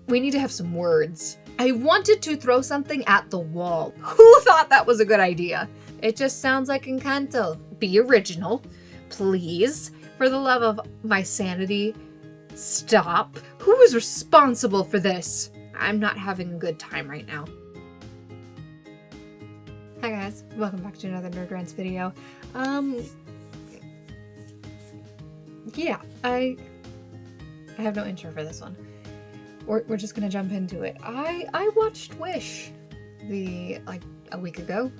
We need to have some words. I wanted to throw something at the wall. Who thought that was a good idea? It just sounds like Encanto. Be original, please. For the love of my sanity, stop. Who is responsible for this? I'm not having a good time right now. Hi guys, welcome back to another Nerd Rants video. Yeah, I have no intro for this one. We're just gonna jump into it. I watched Wish a week ago.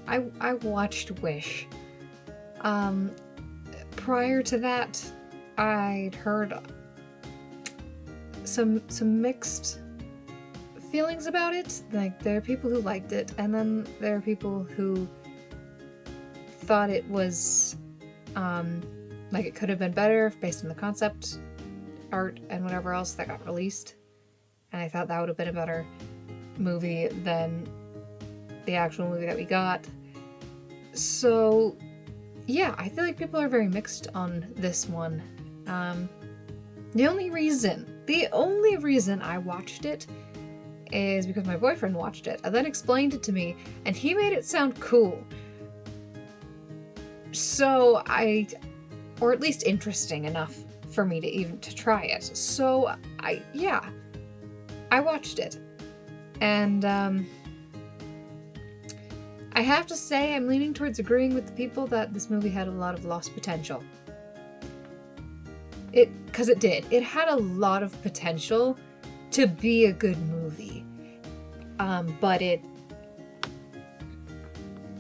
I watched Wish. Prior to that, I'd heard some mixed feelings about it. Like, there are people who liked it, and then there are people who thought it was like it could have been better based on the concept art and whatever else that got released. And I thought that would have been a better movie than the actual movie that we got. So yeah, I feel like people are very mixed on this one. The only reason I watched it is because my boyfriend watched it and then explained it to me, and he made it sound cool. So or at least interesting enough for me to try it. So I watched it. And I have to say I'm leaning towards agreeing with the people that this movie had a lot of lost potential. Because it did. It had a lot of potential to be a good movie. But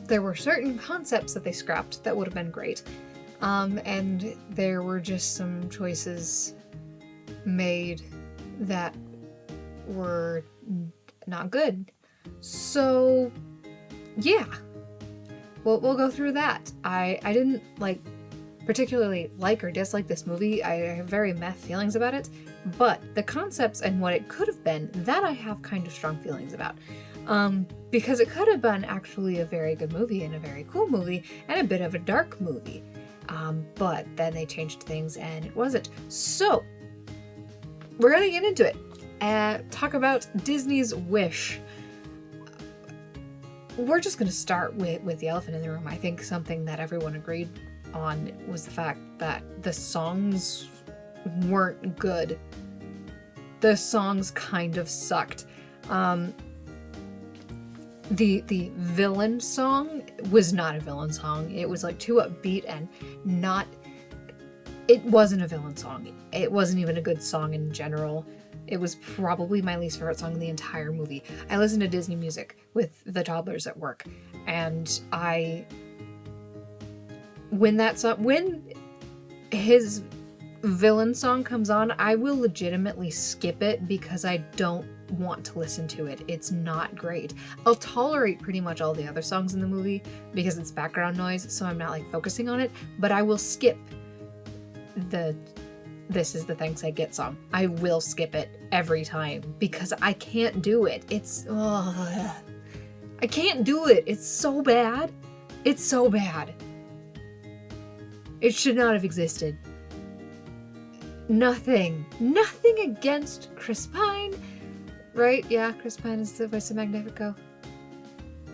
there were certain concepts that they scrapped that would have been great. And there were just some choices made that were not good. So yeah, we'll go through that. I didn't particularly like or dislike this movie. I have very meh feelings about it, but the concepts and what it could have been, that I have kind of strong feelings about. Because it could have been actually a very good movie and a very cool movie and a bit of a dark movie. But then they changed things and it wasn't. So we're gonna get into it and talk about Disney's Wish. We're just gonna start with the elephant in the room. I think something that everyone agreed on was the fact that the songs weren't good. The songs kind of sucked. The villain song was not a villain song. It was too upbeat and it wasn't a villain song. It wasn't even a good song in general. It was probably my least favorite song in the entire movie. I listen to Disney music with the toddlers at work, and when his villain song comes on, I will legitimately skip it because I don't want to listen to it. It's not great. I'll tolerate pretty much all the other songs in the movie because it's background noise, so I'm not focusing on it, but I will skip the This Is the Thanks I Get song. I will skip it every time because I can't do it. I can't do it. It's so bad. It's so bad. It should not have existed. Nothing against Chris Pine, right? Yeah, Chris Pine is the voice of Magnifico.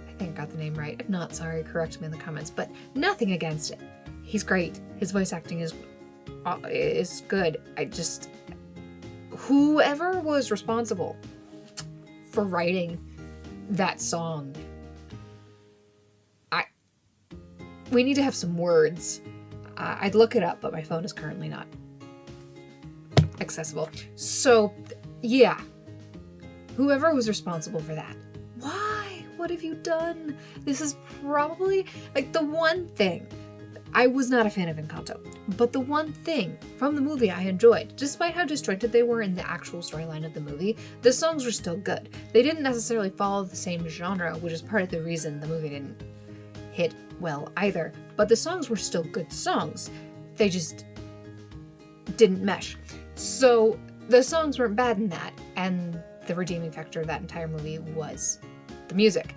I think I got the name right. If not, sorry, correct me in the comments, but nothing against it. He's great. His voice acting is good. Whoever was responsible for writing that song, we need to have some words. I'd look it up, but my phone is currently not accessible. So yeah, whoever was responsible for that, why? What have you done? This is probably the one thing. I was not a fan of Encanto, but the one thing from the movie I enjoyed, despite how disjointed they were in the actual storyline of the movie, the songs were still good. They didn't necessarily follow the same genre, which is part of the reason the movie didn't hit well either, but the songs were still good songs. They just didn't mesh. So the songs weren't bad in that, and the redeeming factor of that entire movie was the music.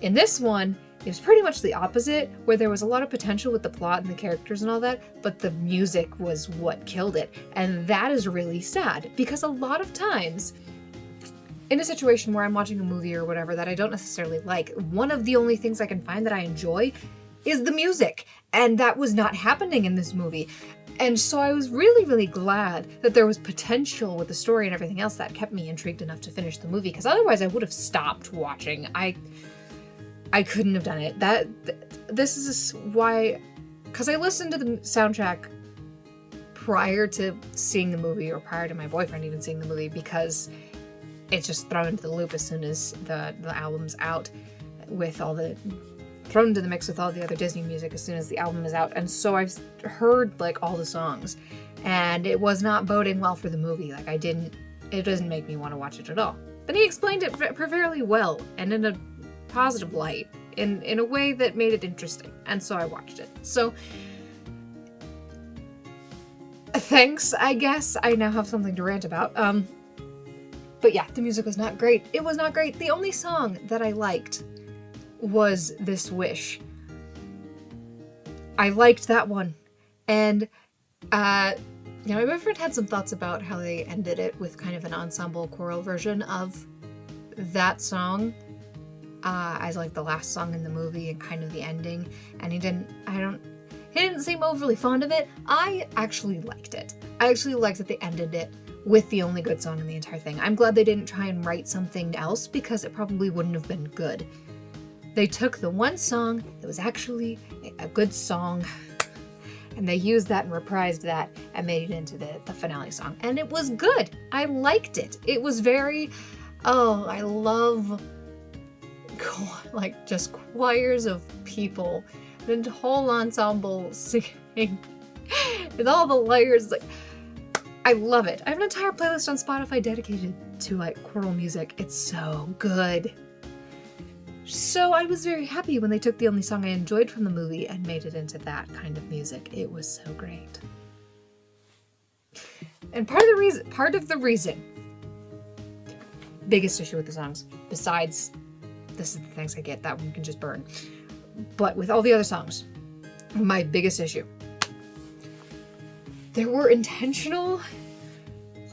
In this one, it was pretty much the opposite, where there was a lot of potential with the plot and the characters and all that, but the music was what killed it. And that is really sad, because a lot of times, in a situation where I'm watching a movie or whatever that I don't necessarily like, one of the only things I can find that I enjoy is the music. And that was not happening in this movie. And so I was really, really glad that there was potential with the story and everything else that kept me intrigued enough to finish the movie, because otherwise I would have stopped watching. I couldn't have done it. This is why, because I listened to the soundtrack prior to seeing the movie, or prior to my boyfriend even seeing the movie, because it's just thrown into the loop as soon as the album's out, with all the thrown into the mix with all the other Disney music as soon as the album is out. And so I've heard like all the songs, and it was not boding well for the movie. Like it doesn't make me want to watch it at all. But he explained it fairly well and in a positive light, in a way that made it interesting. And so I watched it. So thanks, I guess. I now have something to rant about. But yeah, the music was not great. It was not great. The only song that I liked was This Wish. I liked that one. And, my boyfriend had some thoughts about how they ended it with kind of an ensemble choral version of that song, as like the last song in the movie and kind of the ending. And he didn't seem overly fond of it. I actually liked it. I actually liked that they ended it with the only good song in the entire thing. I'm glad they didn't try and write something else, because it probably wouldn't have been good. They took the one song that was actually a good song, and they used that and reprised that and made it into the finale song. And it was good. I liked it. It was very, I love like just choirs of people and whole ensemble singing with all the layers. Like, I love it. I have an entire playlist on Spotify dedicated to like choral music. It's so good. So I was very happy when they took the only song I enjoyed from the movie and made it into that kind of music. It was so great. And part of the reason, biggest issue with the songs, besides this is the things I get, that one can just burn. But with all the other songs, my biggest issue, there were intentional,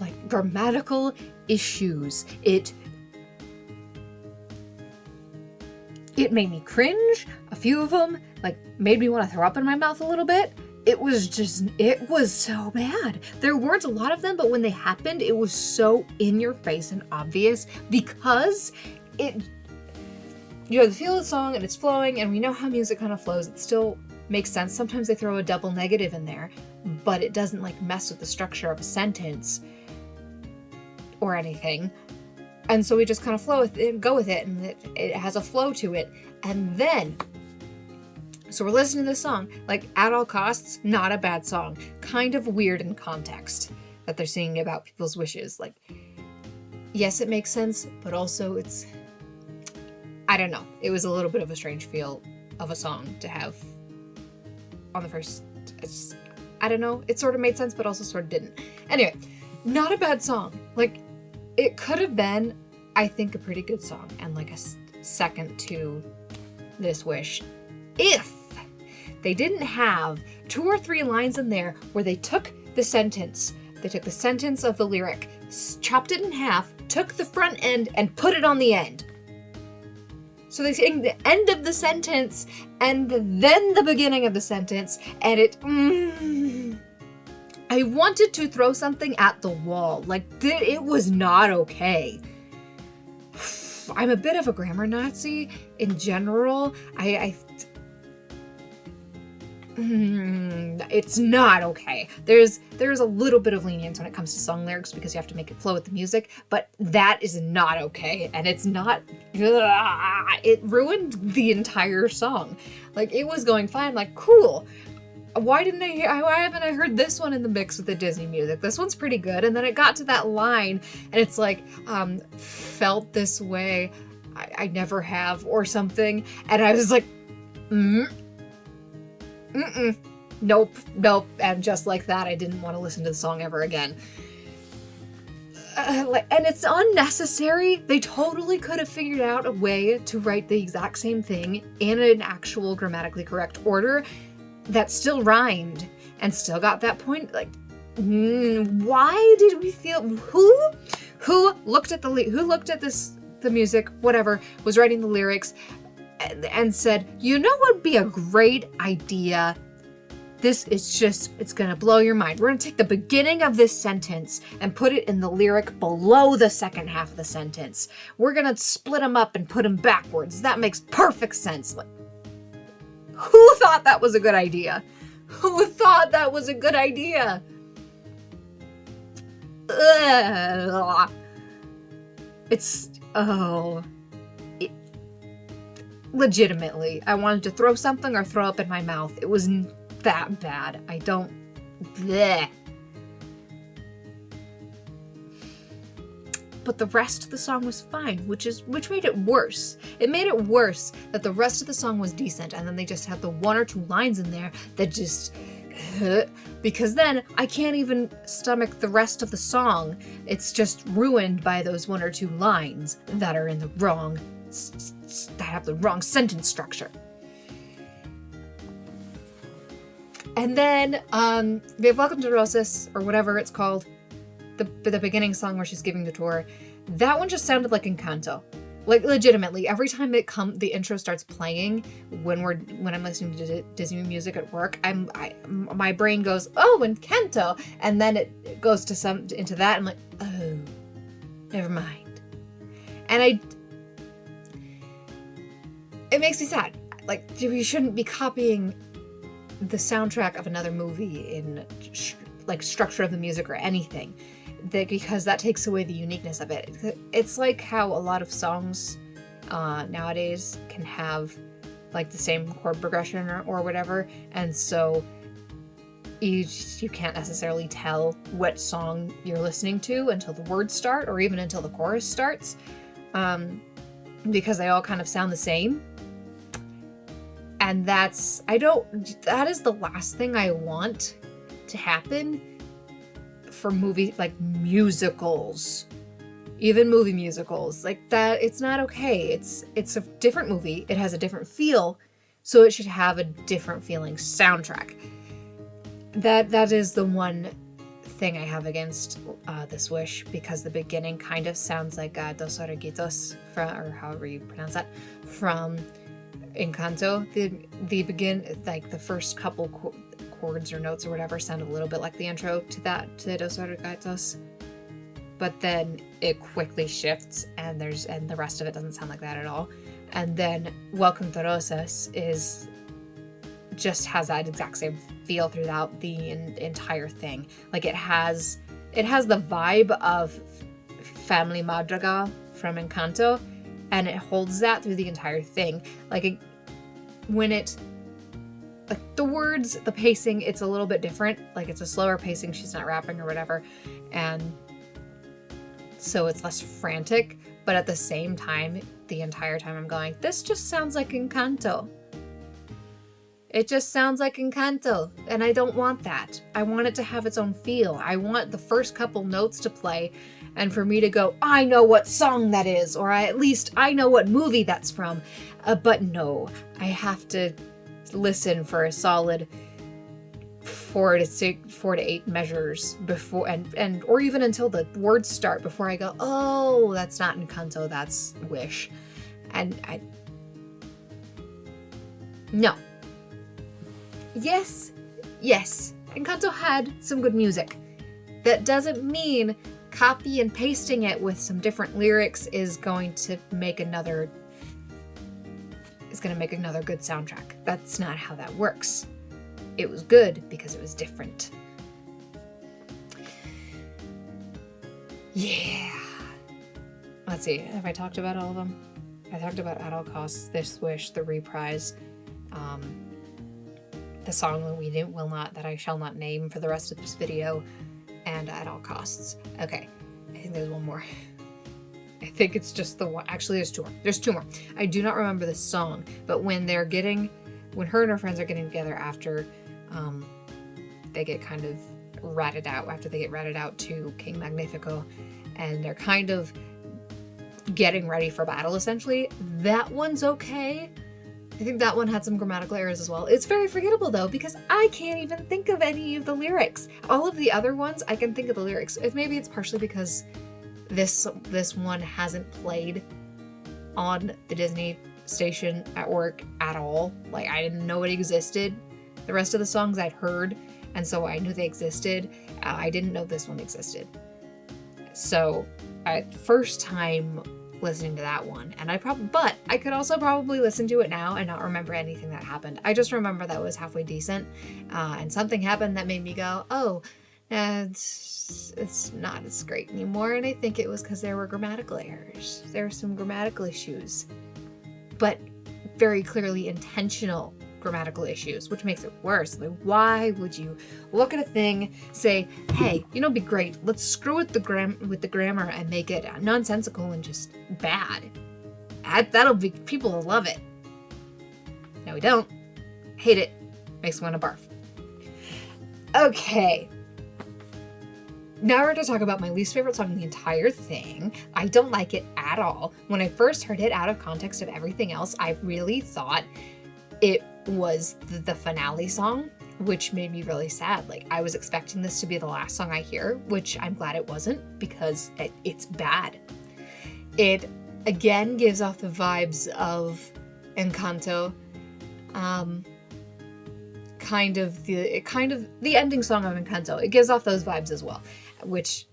like, grammatical issues. It made me cringe. A few of them, like, made me want to throw up in my mouth a little bit. It was so bad. There weren't a lot of them, but when they happened, it was so in your face and obvious, because you have the feel of the song and it's flowing, and we know how music kind of flows. It still makes sense. Sometimes they throw a double negative in there, but it doesn't like mess with the structure of a sentence or anything. And so we just kind of flow with it and go with it, and it has a flow to it. And then, so we're listening to this song, like, At All Costs, not a bad song. Kind of weird in context that they're singing about people's wishes. Like, yes, it makes sense, but also I don't know. It was a little bit of a strange feel of a song to have on the first. I don't know. It sort of made sense, but also sort of didn't. Anyway, not a bad song. Like, it could have been, I think, a pretty good song and like a second to This Wish, if they didn't have 2 or 3 lines in there where they took the sentence of the lyric, chopped it in half, took the front end and put it on the end. So they sing the end of the sentence and then the beginning of the sentence, and I wanted to throw something at the wall. Like, it was not okay. I'm a bit of a grammar Nazi in general. It's not okay. There's a little bit of lenience when it comes to song lyrics because you have to make it flow with the music, but that is not okay. And it's not, it ruined the entire song. Like, it was going fine, like, cool. Why haven't I heard this one in the mix with the Disney music? This one's pretty good. And then it got to that line and it's like, felt this way, I never have, or something. And I was like, nope. And just like that, I didn't want to listen to the song ever again. and it's unnecessary. They totally could have figured out a way to write the exact same thing in an actual grammatically correct order that still rhymed and still got that point. Like, why did we feel who looked at the music, whatever, was writing the lyrics and said, you know what would be a great idea? It's gonna blow your mind. We're gonna take the beginning of this sentence and put it in the lyric below the second half of the sentence. We're gonna split them up and put them backwards. That makes perfect sense. Like, who thought that was a good idea? Who thought that was a good idea? Ugh. Legitimately, I wanted to throw something or throw up in my mouth. It was that bad. I don't. Bleh. But the rest of the song was fine, which made it worse. It made it worse that the rest of the song was decent, and then they just had the one or two lines in there that just. Because then I can't even stomach the rest of the song. It's just ruined by those one or two lines that are in the wrong. That have the wrong sentence structure. And then we have Welcome to Rosas, or whatever it's called, the beginning song where she's giving the tour. That one just sounded like Encanto. Like, legitimately, every time the intro starts playing when I'm listening to Disney music at work, my brain goes, oh, Encanto, and then it goes into that. I'm like, oh, never mind. And it makes me sad. Like, you shouldn't be copying the soundtrack of another movie in structure of the music or anything, because that takes away the uniqueness of it. It's like how a lot of songs nowadays can have like the same chord progression or whatever, and so you can't necessarily tell what song you're listening to until the words start, or even until the chorus starts, because they all kind of sound the same. And that is the last thing I want to happen for musicals. Even movie musicals. Like that, it's not okay. It's a different movie. It has a different feel, so it should have a different feeling soundtrack. That is the one thing I have against this wish, because the beginning kind of sounds like Dos Orejitos, or however you pronounce that, from Encanto. The the first couple chords or notes or whatever sound a little bit like the intro to Dos Orejitos, but then it quickly shifts and the rest of it doesn't sound like that at all. And then Welcome to Rosas just has that exact same feel throughout the entire thing. Like it has the vibe of Family Madrigal from Encanto, and it holds that through the entire thing. The words, the pacing, it's a little bit different. Like it's a slower pacing, she's not rapping or whatever, and so it's less frantic, but at the same time, the entire time I'm going, this just sounds like Encanto. It just sounds like Encanto, and I don't want that. I want it to have its own feel. I want the first couple notes to play, and for me to go, I know what song that is, or at least I know what movie that's from. But no, I have to listen for a solid 4 to 8 measures before, or even until the words start, before I go, oh, that's not Encanto, that's Wish. And no. Yes, Encanto had some good music. That doesn't mean copy and pasting it with some different lyrics is going to make another good soundtrack. That's not how that works. It was good because it was different. Yeah. Let's see, have I talked about all of them? I talked about At All Costs, This Wish, The Reprise, the song that I shall not name for the rest of this video, and At All Costs. Okay, I think there's one more. I think it's just the one. Actually, there's two more. There's two more. I do not remember the song, but when her and her friends are getting together after they get kind of ratted out, after they get ratted out to King Magnifico, and they're kind of getting ready for battle, essentially. That one's okay. I think that one had some grammatical errors as well. It's very forgettable though, because I can't even think of any of the lyrics. All of the other ones, I can think of the lyrics. Maybe it's partially because this one hasn't played on the Disney station at work at all. Like, I didn't know it existed. The rest of the songs I'd heard, and so I knew they existed. I didn't know this one existed. So, first time listening to that one, and but I could also probably listen to it now and not remember anything that happened. I just remember that it was halfway decent, and something happened that made me go, oh, it's not as great anymore, and I think it was because there were grammatical errors. There were some grammatical issues, but very clearly intentional grammatical issues, which makes it worse. Like, why would you look at a thing, say, hey, it'd be great, let's screw with the grammar and make it nonsensical and just bad. People will love it. No, we don't. Hate it. Makes me want to barf. Okay. Now we're going to talk about my least favorite song in the entire thing. I don't like it at all. When I first heard it out of context of everything else, I really thought it was the finale song, which made me really sad. Like, I was expecting this to be the last song I hear, which I'm glad it wasn't, because it's bad. It again gives off the vibes of Encanto, kind of the ending song of Encanto. It gives off those vibes as well, which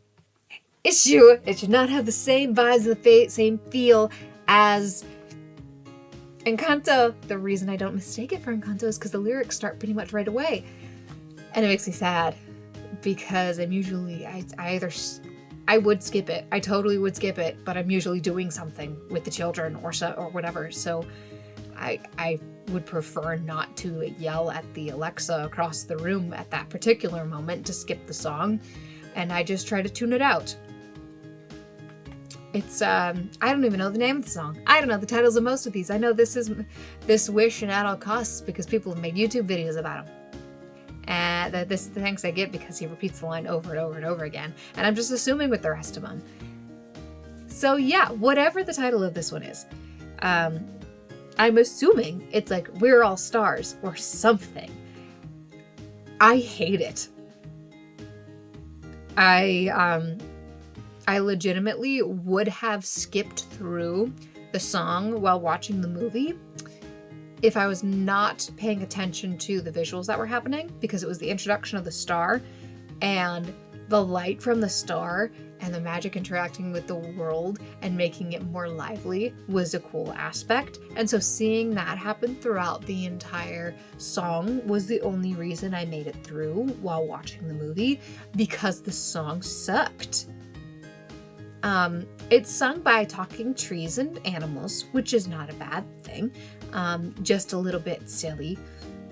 it should not have the same vibes, the same feel as Encanto. The reason I don't mistake it for Encanto is because the lyrics start pretty much right away, and it makes me sad, because I'm usually I would skip it. I totally would skip it, but I'm usually doing something with the children or whatever. So I would prefer not to yell at the Alexa across the room at that particular moment to skip the song, and I just try to tune it out. It's, I don't even know the name of the song. I don't know the titles of most of these. I know This Wish and At All Costs because people have made YouTube videos about them. And this is the thanks I get because he repeats the line over and over and over again. And I'm just assuming with the rest of them. So yeah, whatever the title of this one is, I'm assuming it's like We're All Stars or something. I hate it. I legitimately would have skipped through the song while watching the movie if I was not paying attention to the visuals that were happening, because it was the introduction of the star, and the light from the star and the magic interacting with the world and making it more lively was a cool aspect. And so seeing that happen throughout the entire song was the only reason I made it through while watching the movie, because the song sucked. It's sung by talking trees and animals, which is not a bad thing. Just a little bit silly,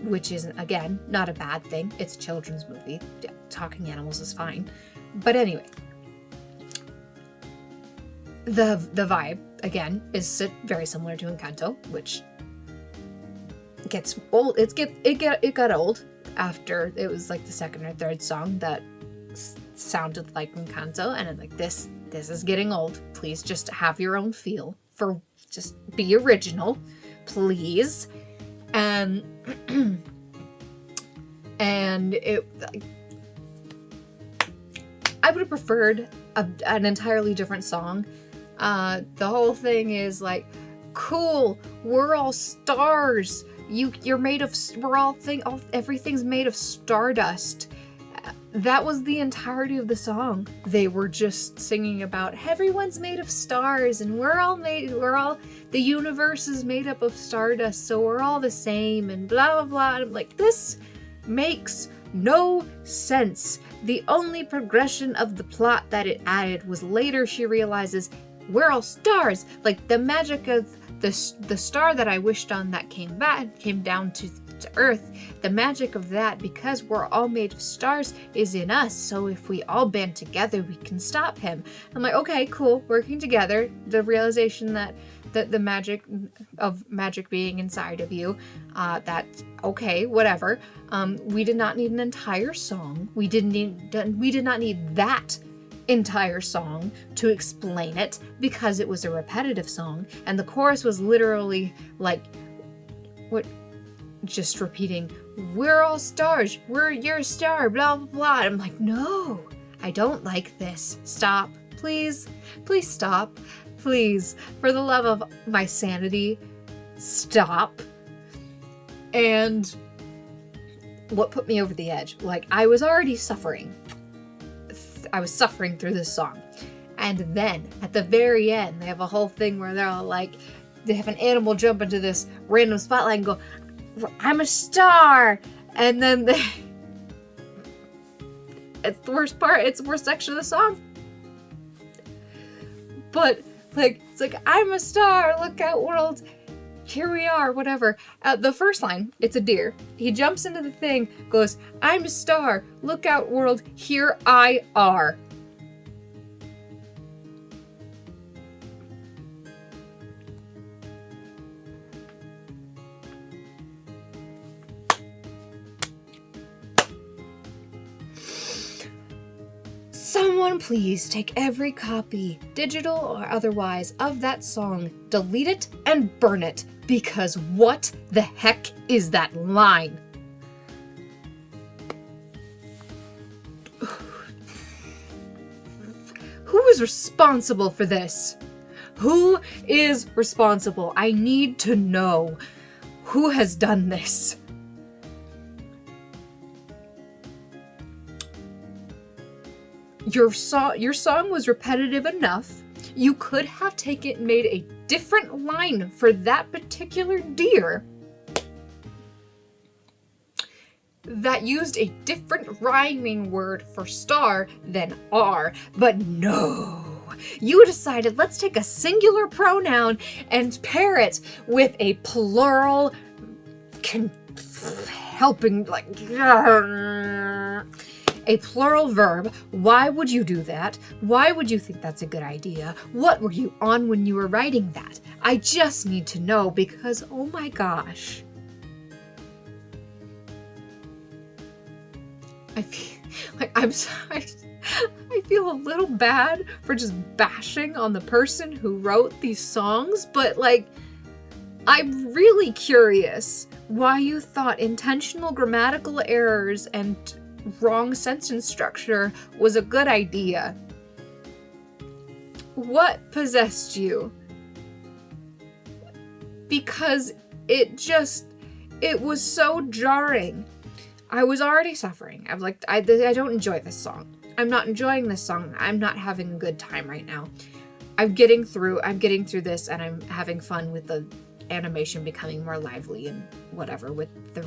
which is, again, not a bad thing. It's a children's movie. Talking animals is fine. But anyway, the vibe, again, is very similar to Encanto, which gets old. It got old after it was like the second or third song that sounded like Encanto, and I'm like, this is getting old. Please just have your own feel. Just be original, please. And I would have preferred an entirely different song. The whole thing is like, cool, we're all stars. You're made of, everything's made of stardust. That was the entirety of the song. They were just singing about everyone's made of stars and the universe is made up of stardust, so we're all the same and blah blah blah. And I'm like, this makes no sense. The only progression of the plot that it added was later she realizes we're all stars. Like, the magic of the star that I wished on that came down to Earth, the magic of that, because we're all made of stars, is in us. So if we all band together, we can stop him. I'm like, okay, cool, working together. The realization that the magic of magic being inside of you, that's okay, whatever. We did not need an entire song. We did not need that entire song to explain it because it was a repetitive song, and the chorus was literally like, what, just repeating, we're all stars, we're your star, blah, blah, blah. I'm like, no, I don't like this. Stop, please, please stop, please, for the love of my sanity, stop. And what put me over the edge, like, I was already suffering. I was suffering through this song. And then at the very end, they have a whole thing where they're all like, they have an animal jump into this random spotlight and go, I'm a star. And then it's the worst part. It's the worst section of the song. But like, it's like, I'm a star. Look out, world. Here we are, whatever. The first line, it's a deer. He jumps into the thing, goes, I'm a star. Look out, world. Here I are. Someone please take every copy, digital or otherwise, of that song, delete it and burn it, because what the heck is that line? Who is responsible for this? Who is responsible? I need to know who has done this. Your song was repetitive enough. You could have made a different line for that particular deer that used a different rhyming word for star than are, but no. You decided, let's take a singular pronoun and pair it with a plural helping, like, a plural verb. Why would you do that? Why would you think that's a good idea? What were you on when you were writing that? I just need to know, because oh my gosh. I feel like I feel a little bad for just bashing on the person who wrote these songs, but like, I'm really curious why you thought intentional grammatical errors and wrong sentence structure was a good idea. What possessed you? Because it was so jarring. I was already suffering. I'm like, I don't enjoy this song. I'm not enjoying this song. I'm not having a good time right now. I'm getting through this, and I'm having fun with the animation becoming more lively and whatever, with the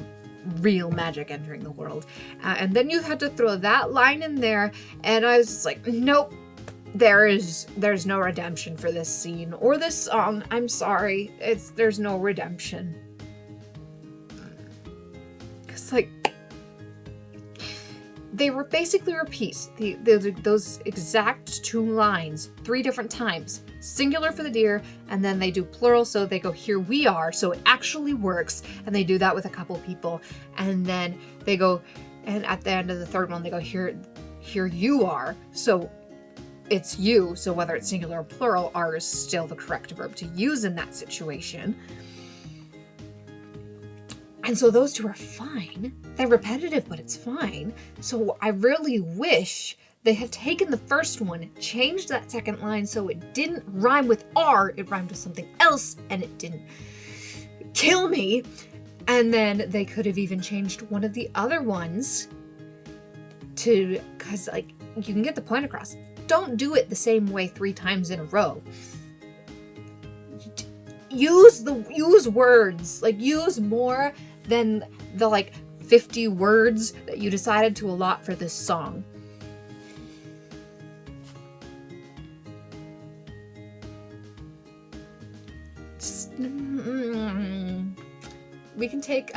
real magic entering the world. And then you had to throw that line in there, and I was just like, nope, there's no redemption for this scene or this song. I'm sorry, there's no redemption. Cause like, they were basically repeat those exact two lines 3 different times. Singular for the deer, and then they do plural, so they go, here we are, so it actually works. And they do that with a couple people. And then they go, and at the end of the third one, they go, here you are, so it's you. So whether it's singular or plural, are is still the correct verb to use in that situation. And so those two are fine. They're repetitive, but it's fine. So I really wish they had taken the first one, changed that second line so it didn't rhyme with R, it rhymed with something else, and it didn't kill me. And then they could have even changed one of the other ones because like, you can get the point across. Don't do it the same way 3 times in a row. Use words, like use more than the like 50 words that you decided to allot for this song. We can take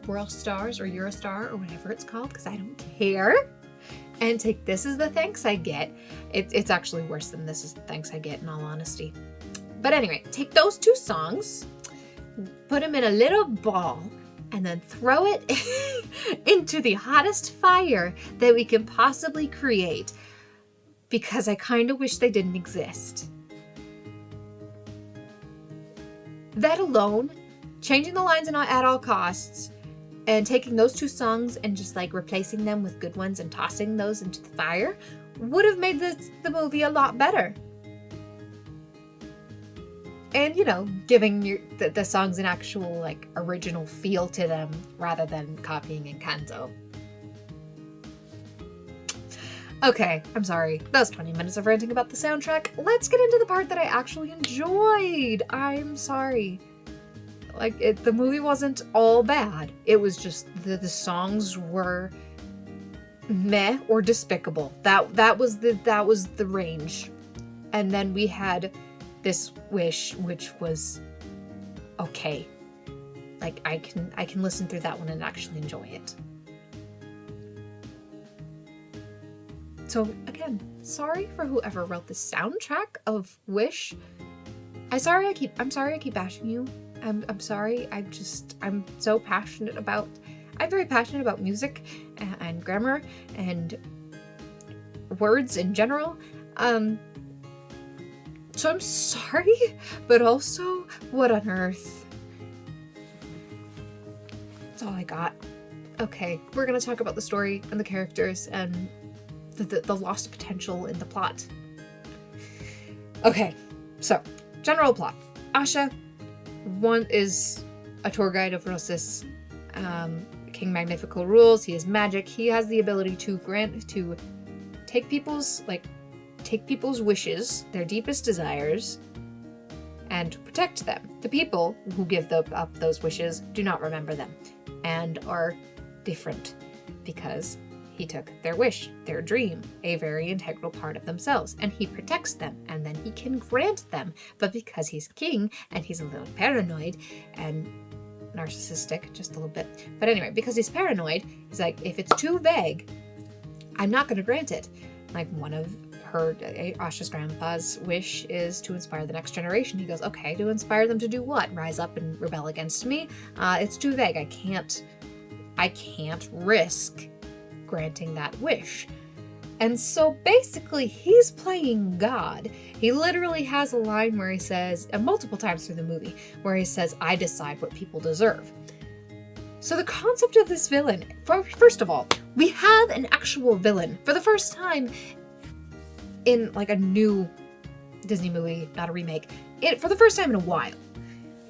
We're All Stars or You're a Star or whatever it's called, because I don't care, and take This Is the Thanks I Get. It's actually worse than This Is the Thanks I Get, in all honesty. But anyway, take those 2 songs, put them in a little ball, and then throw it into the hottest fire that we can possibly create. because I kind of wish they didn't exist. That alone, changing the lines at all costs, and taking those two songs and just like replacing them with good ones and tossing those into the fire would have made the movie a lot better. And, you know, giving the songs an actual, like, original feel to them rather than copying Encanto. Okay, I'm sorry. That was 20 minutes of ranting about the soundtrack. Let's get into the part that I actually enjoyed. I'm sorry. Like, the movie wasn't all bad. It was just the songs were meh or despicable. That was the range. And then we had this Wish, which was okay. Like, I can listen through that one and actually enjoy it. So again, sorry for whoever wrote the soundtrack of Wish. I'm sorry I keep bashing you. I'm sorry. I'm very passionate about music and grammar and words in general. So I'm sorry, but also, what on earth? That's all I got. Okay, we're gonna talk about the story and the characters and the lost potential in the plot. Okay, so, general plot. Asha, one is a tour guide of Rosis. King Magnifico rules. He is magic. He has the ability to take people's wishes, their deepest desires, and protect them. The people who give up those wishes do not remember them and are different because he took their wish, their dream, a very integral part of themselves, and he protects them, and then he can grant them. But because he's king and he's a little paranoid and narcissistic, just a little bit. But anyway, because he's paranoid, he's like, if it's too vague, I'm not going to grant it. Like, one of Asha's grandpa's wish is to inspire the next generation. He goes, okay, to inspire them to do what? Rise up and rebel against me? It's too vague. I can't risk granting that wish. And so basically he's playing God. He literally has a line where he says, and multiple times through the movie, where he says, I decide what people deserve. So the concept of this villain, first of all, we have an actual villain for the first time in like a new Disney movie, not a remake, for the first time in a while.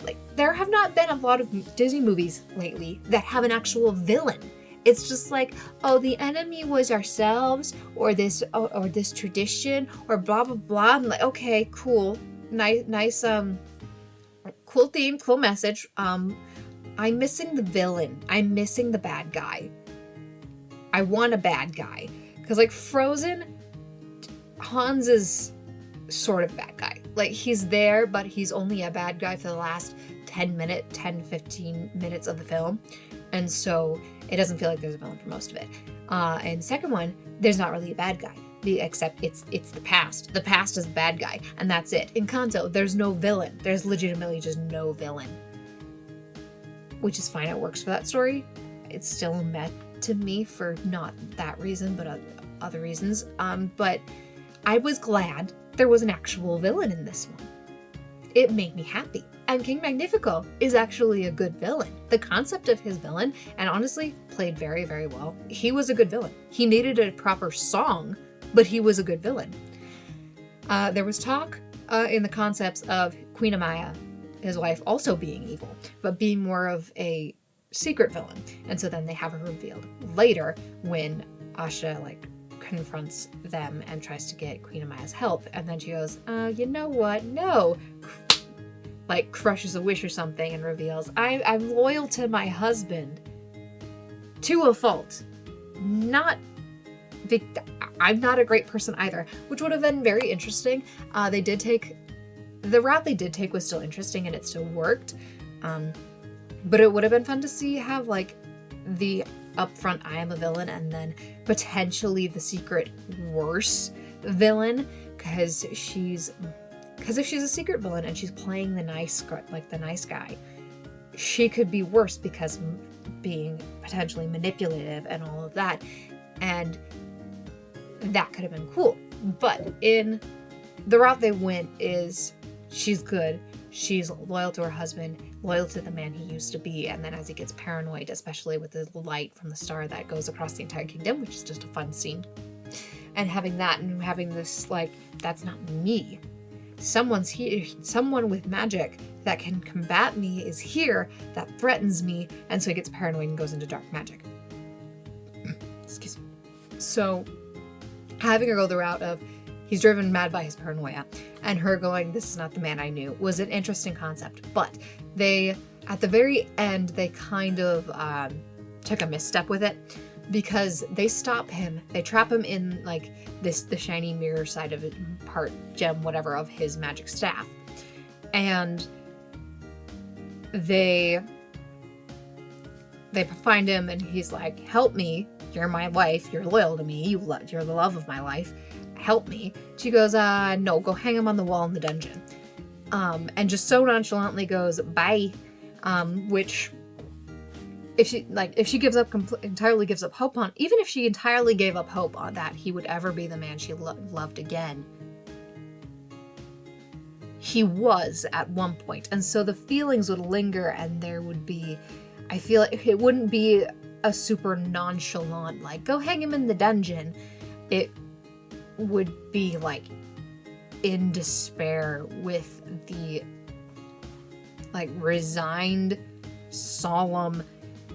Like, there have not been a lot of Disney movies lately that have an actual villain. It's just like, oh, the enemy was ourselves, or this tradition, or blah blah blah. I'm like, okay, cool, nice, cool theme, cool message. I'm missing the villain. I'm missing the bad guy. I want a bad guy, because like Frozen, Hans is sort of bad guy. Like, he's there, but he's only a bad guy for the last 10-15 minutes of the film. And so it doesn't feel like there's a villain for most of it. And second one, there's not really a bad guy, except it's the past. The past is the bad guy, and that's it. In Kanto, there's no villain. There's legitimately just no villain. Which is fine, it works for that story. It's still met to me for not that reason, but other reasons. But I was glad there was an actual villain in this one. It made me happy. And King Magnifico is actually a good villain. The concept of his villain, and honestly, played very, very well. He was a good villain. He needed a proper song, but he was a good villain. There was talk in the concepts of Queen Amaya, his wife, also being evil, but being more of a secret villain. And so then they have her revealed later when Asha, like, confronts them and tries to get Queen Amaya's help. And then she goes, you know what? No. Like, crushes a wish or something and reveals, I'm loyal to my husband. To a fault. I'm not a great person either, which would have been very interesting. The route they did take was still interesting and it still worked. But it would have been fun to see have, like, the upfront I am a villain and then potentially the secret worse villain, because if she's a secret villain and she's playing the nice guy, she could be worse because being potentially manipulative and all of that, and that could have been cool. But in the route they went is she's good. She's loyal to her husband, loyal to the man he used to be. And then as he gets paranoid, especially with the light from the star that goes across the entire kingdom, which is just a fun scene. And having that and having this, like, that's not me. Someone's here, someone with magic that can combat me is here, that threatens me. And so he gets paranoid and goes into dark magic. Excuse me. So having her go the route of he's driven mad by his paranoia, and her going, this is not the man I knew, was an interesting concept. But they, at the very end, they kind of took a misstep with it, because they stop him, they trap him in like the shiny mirror side of it, part gem, whatever, of his magic staff. And they find him, and he's like, help me, you're my wife, you're loyal to me, you're the love of my life, help me. She goes, no, go hang him on the wall in the dungeon. And just so nonchalantly goes, bye. Which, if she gives up, entirely gives up hope on, even if she entirely gave up hope on that he would ever be the man she loved again, he was at one point. And so the feelings would linger, and there would be, I feel like it wouldn't be a super nonchalant, like, go hang him in the dungeon. It would be like in despair with the like resigned, solemn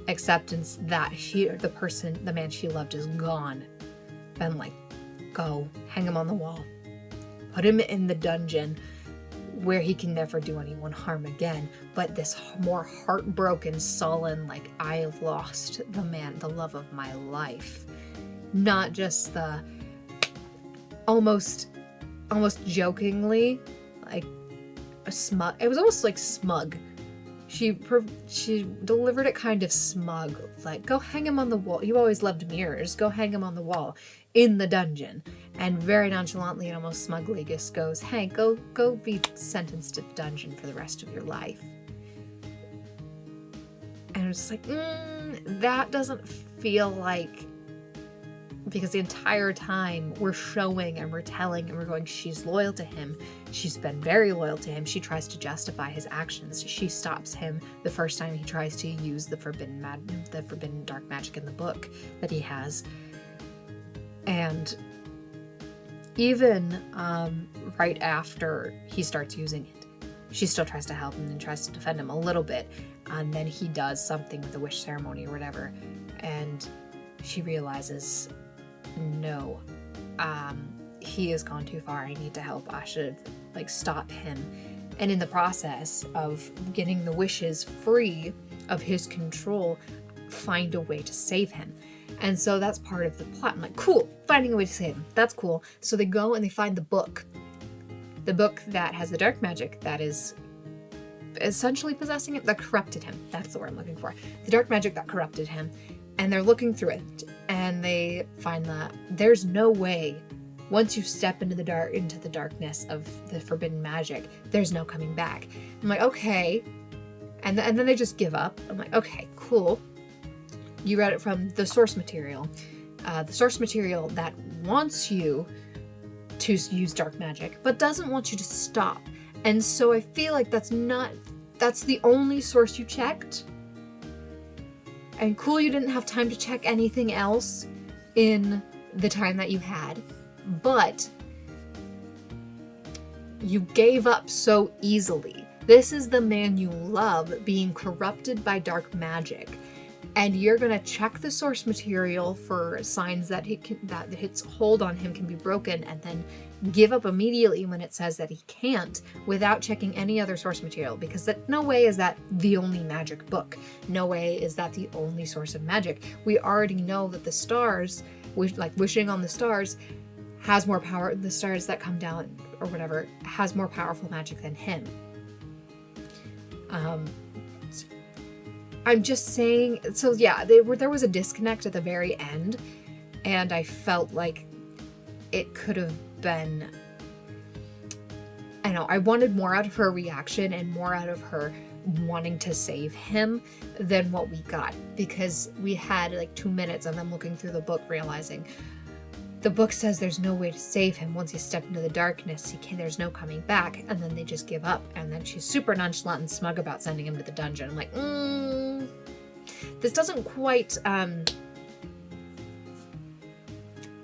acceptance that the man she loved is gone. Then like, go hang him on the wall, put him in the dungeon where he can never do anyone harm again. But this more heartbroken, sullen, like, I have lost the man, the love of my life. Not just the almost jokingly, like, a smug. It was almost like smug. She delivered it kind of smug, like, go hang him on the wall. You always loved mirrors. Go hang him on the wall in the dungeon. And very nonchalantly and almost smugly just goes, hey, go be sentenced to the dungeon for the rest of your life. And I was just like, that doesn't feel like, because the entire time we're showing and we're telling and we're going, she's loyal to him. She's been very loyal to him. She tries to justify his actions. She stops him the first time he tries to use the forbidden dark magic in the book that he has. And even right after he starts using it, she still tries to help him and tries to defend him a little bit. And then he does something with the wish ceremony or whatever. And she realizes, no, he has gone too far. I need to help. I should stop him. And in the process of getting the wishes free of his control, find a way to save him. And so that's part of the plot. I'm like, cool, finding a way to save him. That's cool. So they go and they find the book that has the dark magic that is essentially possessing it, that corrupted him. That's the word I'm looking for. The dark magic that corrupted him. And they're looking through it, and they find that there's no way, once you step into the darkness of the forbidden magic, there's no coming back. I'm like, okay. And then they just give up. I'm like, okay, cool. You read it from the source material. The source material that wants you to use dark magic, but doesn't want you to stop. And so I feel like that's the only source you checked. And cool, you didn't have time to check anything else in the time that you had, but you gave up so easily. This is the man you love being corrupted by dark magic, and you're gonna check the source material for signs that its hold on him can be broken, and then give up immediately when it says that he can't, without checking any other source material, because no way is that the only magic book. No way is that the only source of magic. We already know that the stars, wishing on the stars, has more power. The stars that come down or whatever has more powerful magic than him. I'm just saying. So yeah, there was a disconnect at the very end, and I felt like it could have been, I wanted more out of her reaction and more out of her wanting to save him than what we got, because we had 2 minutes of them looking through the book realizing, the book says there's no way to save him. Once he stepped into the darkness, there's no coming back. And then they just give up. And then she's super nonchalant and smug about sending him to the dungeon. I'm like, this doesn't quite,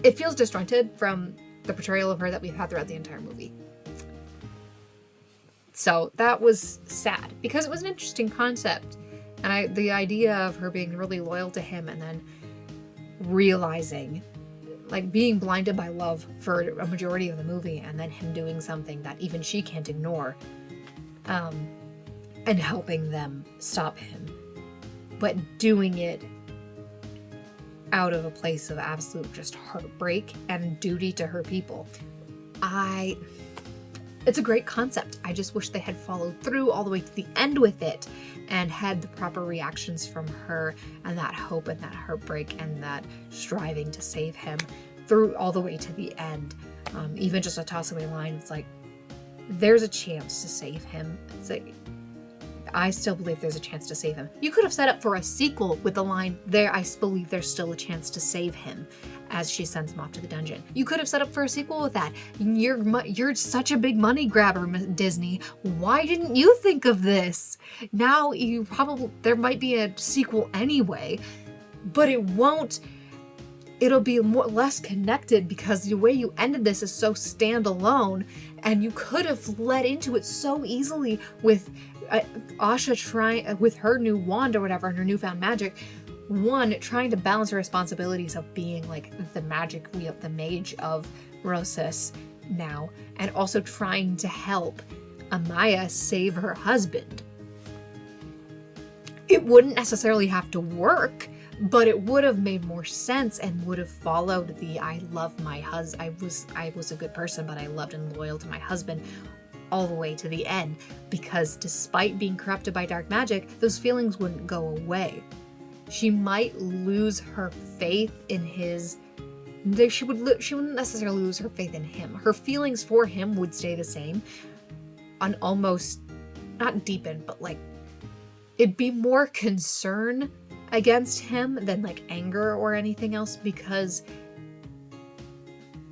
it feels disjointed from the portrayal of her that we've had throughout the entire movie. So that was sad because it was an interesting concept. And the idea of her being really loyal to him and then realizing, like, being blinded by love for a majority of the movie and then him doing something that even she can't ignore, and helping them stop him, but doing it out of a place of absolute just heartbreak and duty to her people. It's a great concept. I just wish they had followed through all the way to the end with it and had the proper reactions from her and that hope and that heartbreak and that striving to save him through all the way to the end. Even just a toss away line, it's like, there's a chance to save him. It's like, I still believe there's a chance to save him. You could have set up for a sequel with the line, there, I believe there's still a chance to save him, as she sends him off to the dungeon. You could have set up for a sequel with that. You're such a big money grabber, Disney. Why didn't you think of this? Now there might be a sequel anyway, but it won't. It'll be less connected because the way you ended this is so standalone, and you could have led into it so easily with Asha trying, with her new wand or whatever, and her newfound magic, trying to balance her responsibilities of being like the magic wheel, the mage of Rosas now, and also trying to help Amaya save her husband. It wouldn't necessarily have to work, but it would have made more sense and would have followed the I love my husband, I was a good person, but I loved and loyal to my husband all the way to the end, because despite being corrupted by dark magic, those feelings wouldn't go away. She might lose her faith in his. She wouldn't necessarily lose her faith in him. Her feelings for him would stay the same, and almost not deepen, but like it'd be more concern against him than like anger or anything else, because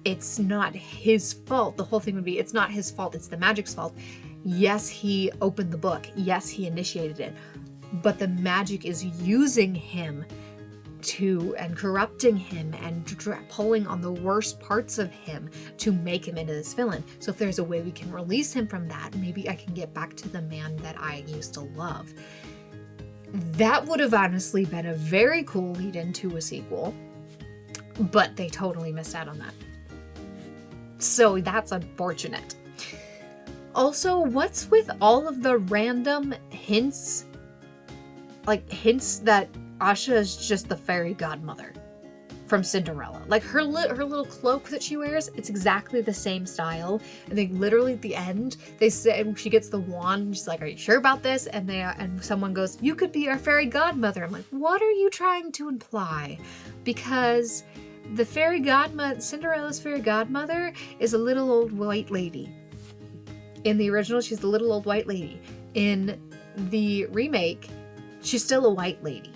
it's not his fault. The whole thing would be, it's not his fault, it's the magic's fault. Yes, he opened the book. Yes, he initiated it. But the magic is using him and corrupting him and pulling on the worst parts of him to make him into this villain. So if there's a way we can release him from that, maybe I can get back to the man that I used to love. That would have honestly been a very cool lead into a sequel, but they totally missed out on that. So that's unfortunate. Also, what's with all of the random hints? Like hints that Asha is just the fairy godmother from Cinderella. Like her little cloak that she wears, it's exactly the same style. And they literally at the end, they say she gets the wand and she's like, "Are you sure about this?" And someone goes, "You could be our fairy godmother." I'm like, what are you trying to imply? Because the Cinderella's fairy godmother is a little old white lady. In the original, she's the little old white lady. In the remake, she's still a white lady.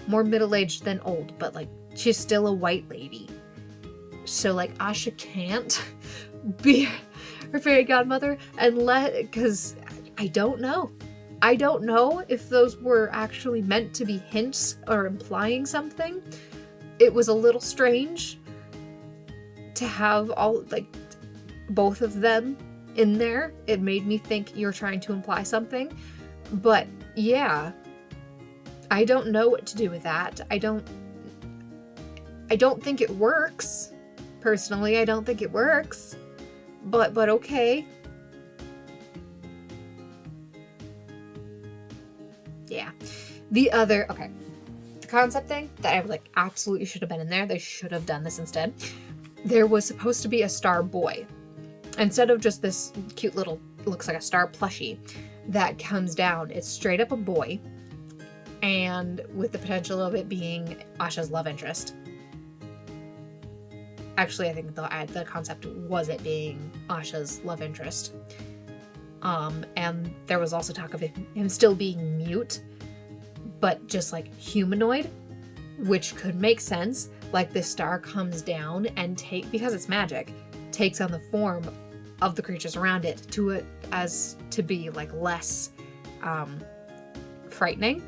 More middle-aged than old, but like, she's still a white lady. So like, Asha can't be her fairy godmother because I don't know. I don't know if those were actually meant to be hints or implying something. It was a little strange to have both of them in there. It made me think you're trying to imply something. But yeah, I don't know what to do with that. I don't think it works. Personally, I don't think it works. But okay. Yeah. The concept thing that I was like, absolutely should have been in there. They should have done this instead. There was supposed to be a star boy. Instead of just this cute little, looks like a star plushie that comes down, it's straight up a boy. And with the potential of it being Asha's love interest. Actually, I think the concept was it being Asha's love interest. And there was also talk of him still being mute, but just like humanoid, which could make sense. like this star comes down and because it's magic, takes on the form of the creatures around it as to be like less frightening.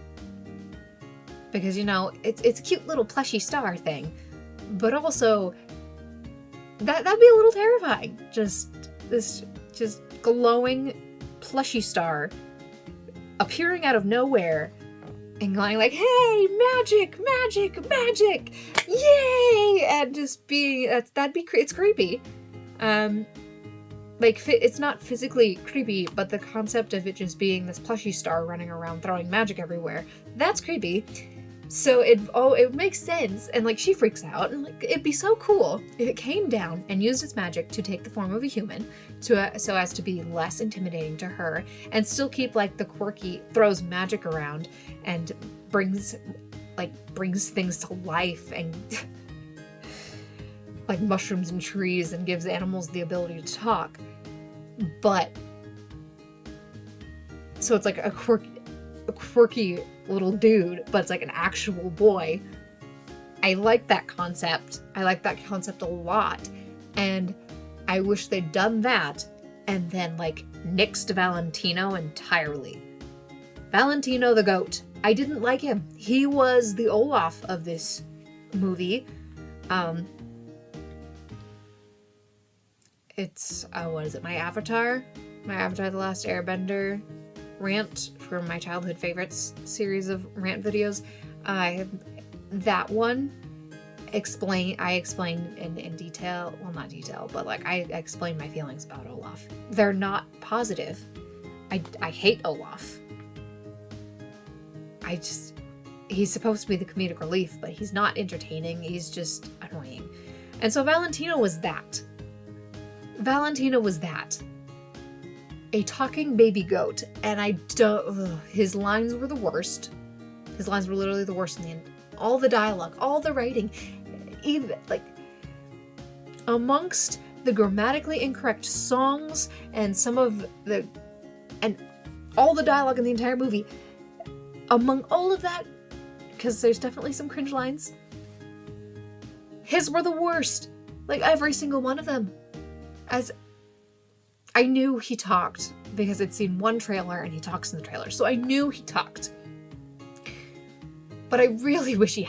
Because, you know, it's a cute little plushy star thing, but also that'd be a little terrifying. Just glowing plushy star appearing out of nowhere and going like, "Hey, magic, magic, magic, yay!" and just being it's creepy. Like, it's not physically creepy, but the concept of it just being this plushy star running around throwing magic everywhere, that's creepy. So it makes sense, and like she freaks out, and like it'd be so cool if it came down and used its magic to take the form of a human, so as to be less intimidating to her, and still keep like the quirky, throws magic around and brings things to life, and like mushrooms and trees, and gives animals the ability to talk. But so it's like a quirky little dude, but it's like an actual boy. I like that concept. I like that concept a lot. And I wish they'd done that and then like nixed Valentino entirely. Valentino the goat. I didn't like him. He was the Olaf of this movie. It's, what is it? My Avatar The Last Airbender rant from my childhood favorites series of rant videos. That one I explained in detail, well, not detail, but like I explained my feelings about Olaf. They're not positive. I hate Olaf. He's supposed to be the comedic relief, but he's not entertaining. He's just annoying. And so Valentino was that. A talking baby goat, and his lines were the worst. His lines were literally the worst in the end. All the dialogue, all the writing, even like amongst the grammatically incorrect songs and all the dialogue in the entire movie, among all of that, because there's definitely some cringe lines, his were the worst. Like every single one of them. As I knew he talked because I'd seen one trailer and he talks in the trailer, so I knew he talked. But I really wish he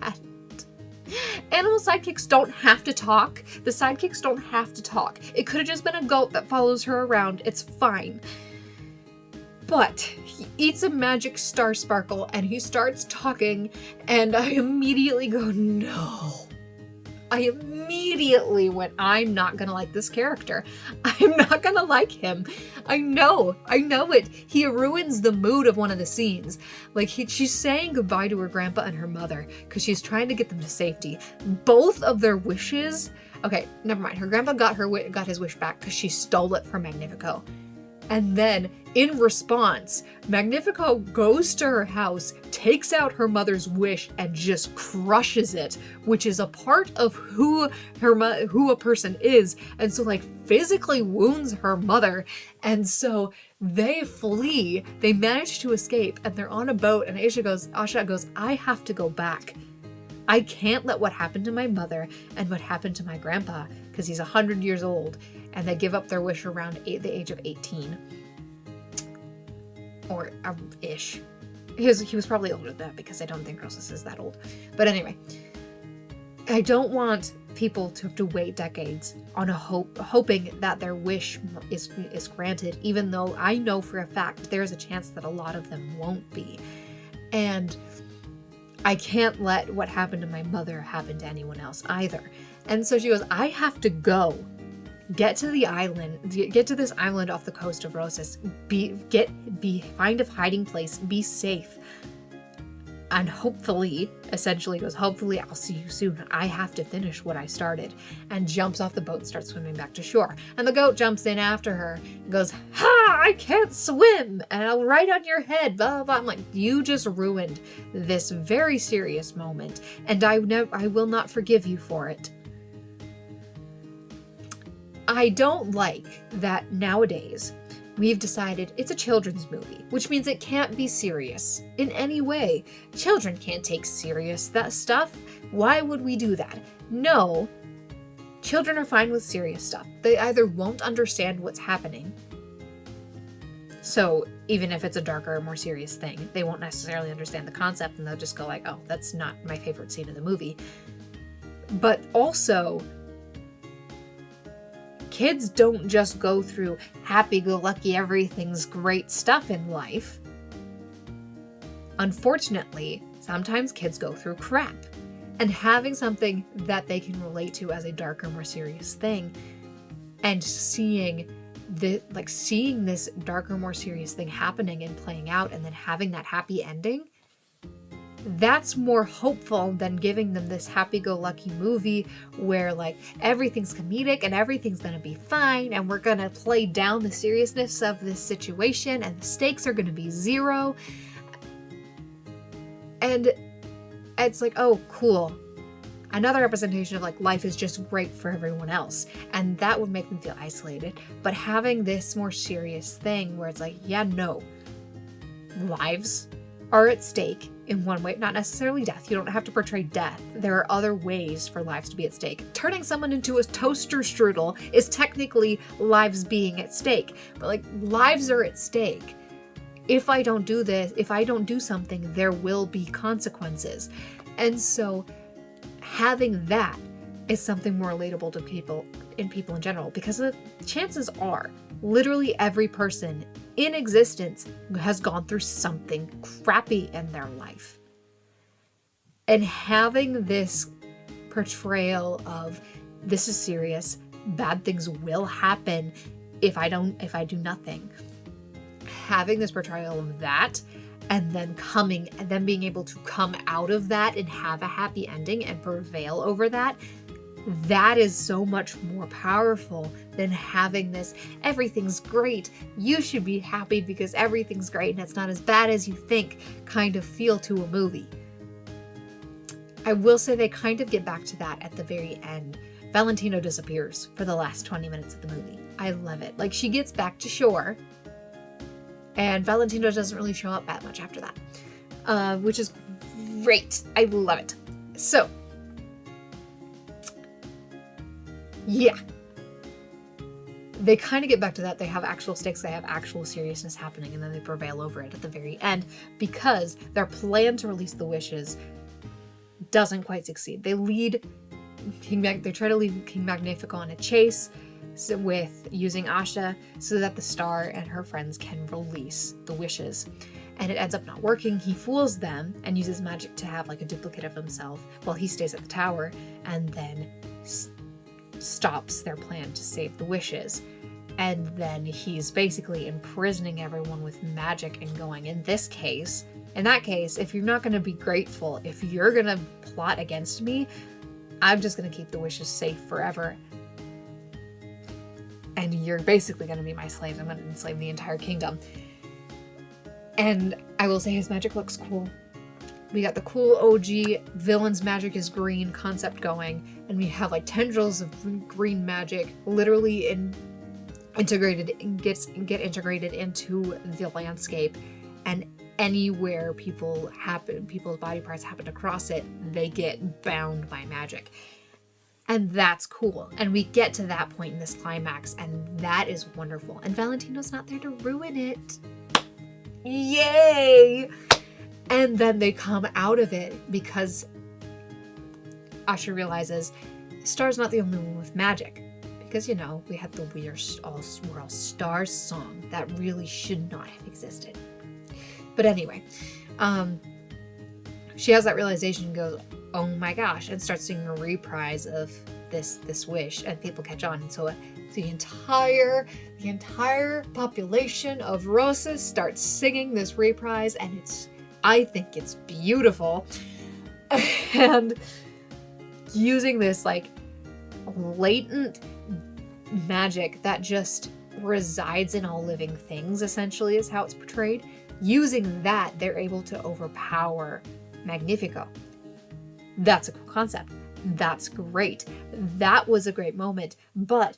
hadn't. Animal sidekicks don't have to talk. The sidekicks don't have to talk. It could have just been a goat that follows her around. It's fine. But he eats a magic star sparkle and he starts talking, and I immediately go, no. I immediately went, I'm not gonna like this character. I'm not gonna like him. I know it. He ruins the mood of one of the scenes. Like she's saying goodbye to her grandpa and her mother because she's trying to get them to safety. Both of their wishes. Okay, never mind. Her grandpa got his wish back because she stole it from Magnifico. And then, in response, Magnifico goes to her house, takes out her mother's wish, and just crushes it, which is a part of who a person is, and so like physically wounds her mother. And so they flee. They manage to escape, and they're on a boat. And Asha goes, I have to go back. I can't let what happened to my mother and what happened to my grandpa, because he's 100 years old. And they give up their wish around the age of 18. Or ish. He was probably older than that, because I don't think Rosas is that old. But anyway, I don't want people to have to wait decades on hoping that their wish is granted, even though I know for a fact there's a chance that a lot of them won't be. And I can't let what happened to my mother happen to anyone else either. And so she goes, I have to go. Get to the island, get to this island off the coast of Rosas, find a hiding place, be safe. And hopefully I'll see you soon. I have to finish what I started. And jumps off the boat and starts swimming back to shore. And the goat jumps in after her and goes, ha, I can't swim. And I'll write on your head, blah, blah, blah. I'm like, you just ruined this very serious moment. And I will not forgive you for it. I don't like that nowadays we've decided it's a children's movie, which means it can't be serious in any way. Children can't take serious that stuff. Why would we do that? No, children are fine with serious stuff. They either won't understand what's happening, so even if it's a darker, more serious thing, they won't necessarily understand the concept, and they'll just go like, oh, that's not my favorite scene in the movie. But also, kids don't just go through happy-go-lucky, everything's great stuff in life. Unfortunately, sometimes kids go through crap. And having something that they can relate to as a darker, more serious thing, and seeing this darker, more serious thing happening and playing out, and then having that happy ending, that's more hopeful than giving them this happy-go-lucky movie where like everything's comedic and everything's gonna be fine and we're gonna play down the seriousness of this situation and the stakes are gonna be zero. And it's like, oh, cool. Another representation of like life is just great for everyone else. And that would make them feel isolated. But having this more serious thing where it's like, yeah, no, lives are at stake in one way, not necessarily death. You don't have to portray death. There are other ways for lives to be at stake. Turning someone into a toaster strudel is technically lives being at stake. But like, lives are at stake. If I don't do this, if I don't do something, there will be consequences. And so having that is something more relatable to people in general, because the chances are literally every person in existence has gone through something crappy in their life. And having this portrayal of this is serious, bad things will happen if I do nothing. Having this portrayal of that, and then being able to come out of that and have a happy ending and prevail over that, that is so much more powerful than having this everything's great, you should be happy because everything's great and it's not as bad as you think kind of feel to a movie. I will say they kind of get back to that at the very end. Valentino disappears for the last 20 minutes of the movie. I love it. Like, she gets back to shore, and Valentino doesn't really show up that much after that, which is great. I love it. So, yeah. They kind of get back to that. They have actual stakes. They have actual seriousness happening, and then they prevail over it at the very end because their plan to release the wishes doesn't quite succeed. They try to lead King Magnifico on a chase with using Asha so that the star and her friends can release the wishes. And it ends up not working. He fools them and uses magic to have like a duplicate of himself while he stays at the tower, and then stops their plan to save the wishes. And then he's basically imprisoning everyone with magic and going, in that case, if you're not going to be grateful, if you're going to plot against me, I'm just going to keep the wishes safe forever. And you're basically going to be my slave. I'm going to enslave the entire kingdom. And I will say his magic looks cool. We got the cool OG villain's magic is green concept going, and we have like tendrils of green magic literally integrated integrated into the landscape, and anywhere people's body parts happen to cross it, they get bound by magic. And that's cool. And we get to that point in this climax, and that is wonderful. And Valentino's not there to ruin it. Yay! And then they come out of it because Asha realizes Star's not the only one with magic. Because, you know, we had the We're All Stars song that really should not have existed. But anyway, she has that realization and goes, oh my gosh, and starts singing a reprise of this wish, and people catch on. And so the entire population of Rosas starts singing this reprise, and I think it's beautiful. And using this like latent magic that just resides in all living things, essentially, is how it's portrayed. Using that, they're able to overpower Magnifico. That's a cool concept. That's great. That was a great moment. But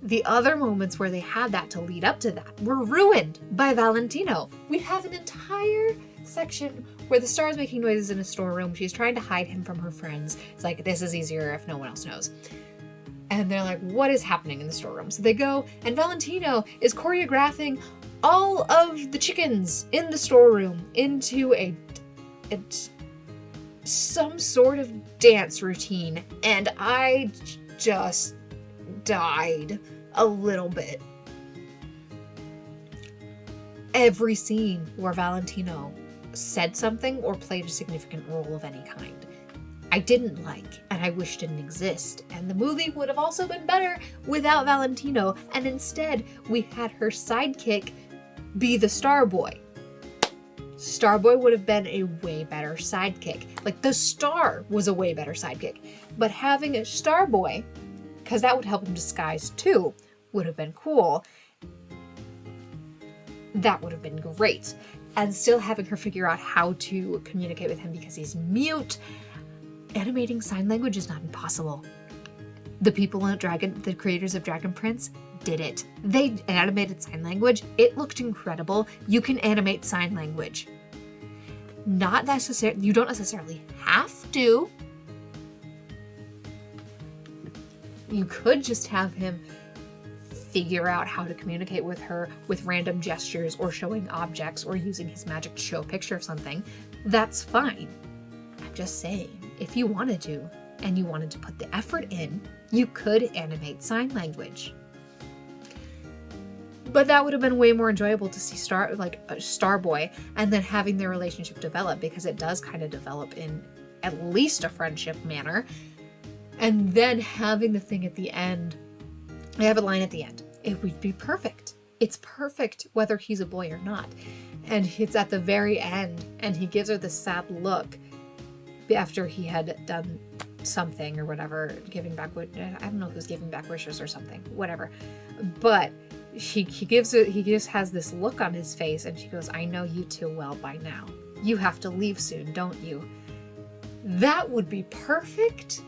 the other moments where they had that to lead up to that were ruined by Valentino. We have an entire section where the star is making noises in a storeroom. She's trying to hide him from her friends. It's like, this is easier if no one else knows. And they're like, what is happening in the storeroom? So they go, and Valentino is choreographing all of the chickens in the storeroom into some sort of dance routine. And I just died a little bit. Every scene where Valentino said something or played a significant role of any kind, I didn't like, and I wish didn't exist. And the movie would have also been better without Valentino, and instead we had her sidekick be the Starboy. Starboy would have been a way better sidekick. Like, the star was a way better sidekick. But having a Starboy, because that would help him disguise too, would have been cool. That would have been great. And still having her figure out how to communicate with him because he's mute. Animating sign language is not impossible. The people in the creators of Dragon Prince did it. They animated sign language. It looked incredible. You can animate sign language. Not necessarily, you don't necessarily have to. You could just have him figure out how to communicate with her with random gestures or showing objects or using his magic to show a picture of something. That's fine. I'm just saying, if you wanted to, and you wanted to put the effort in, you could animate sign language. But that would have been way more enjoyable to see Starboy, and then having their relationship develop, because it does kind of develop in at least a friendship manner. And then having the thing at the end, I have a line at the end. It would be perfect. It's perfect whether he's a boy or not. And it's at the very end, and he gives her this sad look after he had done something or whatever, giving back, I don't know if he was giving back wishes or something, whatever. But he just has this look on his face, and she goes, I know you too well by now. You have to leave soon, don't you? That would be perfect.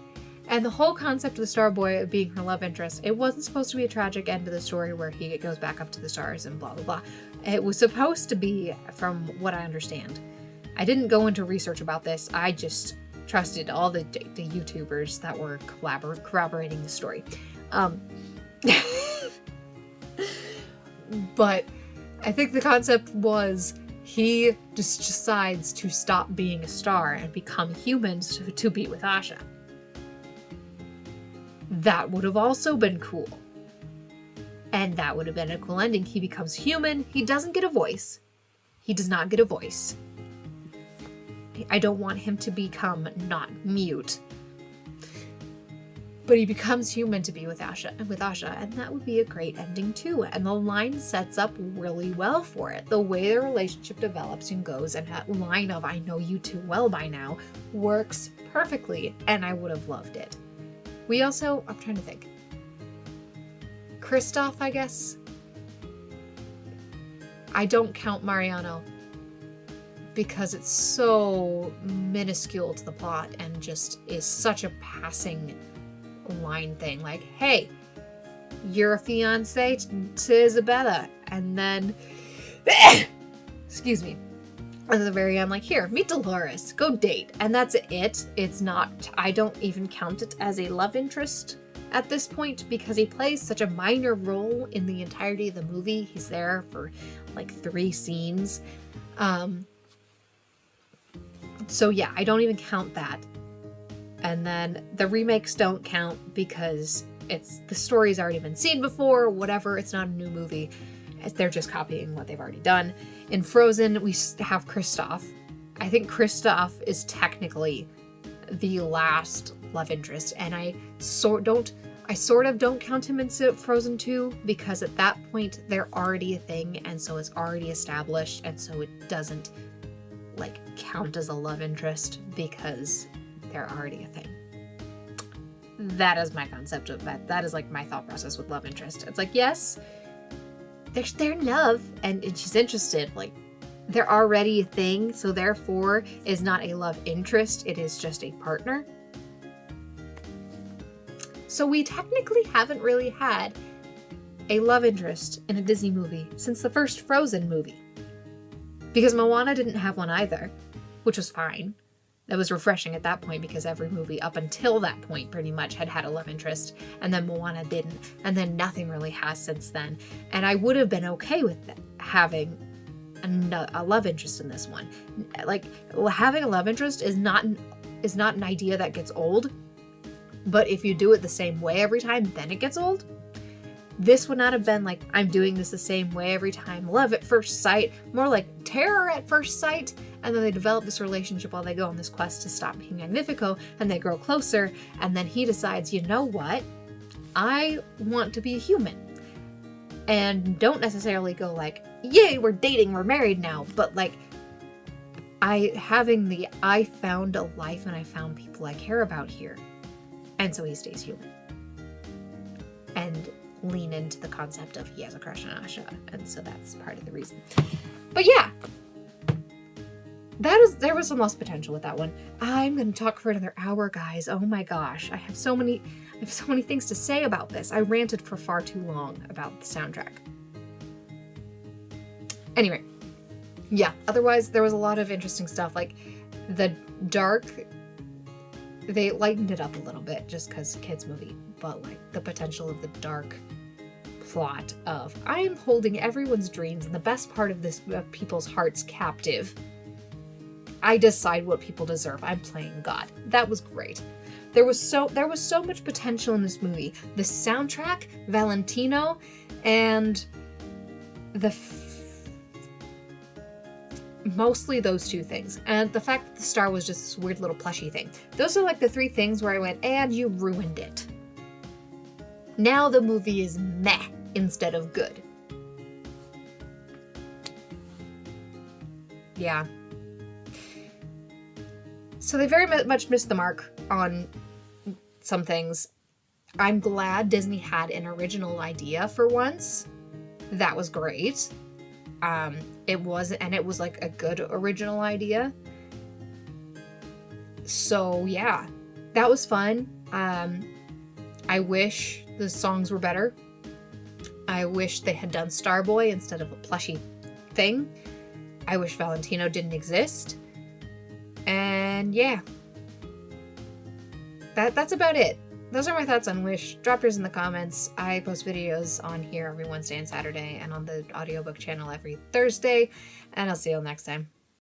And the whole concept of the Starboy being her love interest, it wasn't supposed to be a tragic end to the story where he goes back up to the stars and blah, blah, blah. It was supposed to be, from what I understand. I didn't go into research about this. I just trusted all the YouTubers that were corroborating the story. But I think the concept was he just decides to stop being a star and become human to be with Asha. That would have also been cool. And that would have been a cool ending. He becomes human. He doesn't get a voice. He does not get a voice. I don't want him to become not mute. But he becomes human to be with Asha, and that would be a great ending too. And the line sets up really well for it. The way the relationship develops and goes, and that line of I know you too well by now works perfectly, and I would have loved it. We also, I'm trying to think. Kristoff, I guess. I don't count Mariano because it's so minuscule to the plot and just is such a passing line thing. Like, hey, you're a fiance to Isabella. And then, excuse me. And at the very end, like, here, meet Dolores, go date. And that's it. It's not, I don't even count it as a love interest at this point because he plays such a minor role in the entirety of the movie. He's there for like 3 scenes. So yeah, I don't even count that. And then the remakes don't count because the story's already been seen before, whatever. It's not a new movie. They're just copying what they've already done. In Frozen, we have Kristoff. I think Kristoff is technically the last love interest, and I sort of don't count him in Frozen 2 because at that point they're already a thing, and so it's already established, and so it doesn't like count as a love interest because they're already a thing. That is my concept of that. That is like my thought process with love interest. It's like, yes, they're in love and she's interested. Like, they're already a thing, so therefore is not a love interest. It is just a partner. So we technically haven't really had a love interest in a Disney movie since the first Frozen movie. Because Moana didn't have one either, which was fine. That was refreshing at that point because every movie up until that point pretty much had a love interest, and then Moana didn't, and then nothing really has since then. And I would have been okay with having a love interest in this one. Like, having a love interest is not an idea that gets old, but if you do it the same way every time, then it gets old. This would not have been like, I'm doing this the same way every time. Love at first sight. More like terror at first sight. And then they develop this relationship while they go on this quest to stop being Magnifico. And they grow closer. And then he decides, you know what? I want to be a human. And don't necessarily go like, yay, we're dating, we're married now. But like, I found a life and I found people I care about here. And so he stays human. And lean into the concept of he has a crush on Asha, and so that's part of the reason. But yeah, there was some lost potential with that one. I'm gonna talk for another hour, guys. Oh my gosh, I have so many things to say about this. I ranted for far too long about the soundtrack. Anyway, yeah, otherwise there was a lot of interesting stuff. Like the dark, they lightened it up a little bit just because kids movie, but like the potential of the dark plot of I am holding everyone's dreams and the best part of this of people's hearts captive. I decide what people deserve. I'm playing God. That was great. There was so much potential in this movie. The soundtrack, Valentino, and mostly those two things. And the fact that the star was just this weird little plushy thing. Those are like the three things where I went, and you ruined it. Now the movie is meh instead of good. Yeah. So they very much missed the mark on some things. I'm glad Disney had an original idea for once. That was great. It was like a good original idea. So yeah, that was fun. I wish the songs were better. I wish they had done Starboy instead of a plushy thing. I wish Valentino didn't exist. And yeah, that's about it. Those are my thoughts on Wish. Drop yours in the comments. I post videos on here every Wednesday and Saturday, and on the audiobook channel every Thursday. And I'll see you all next time.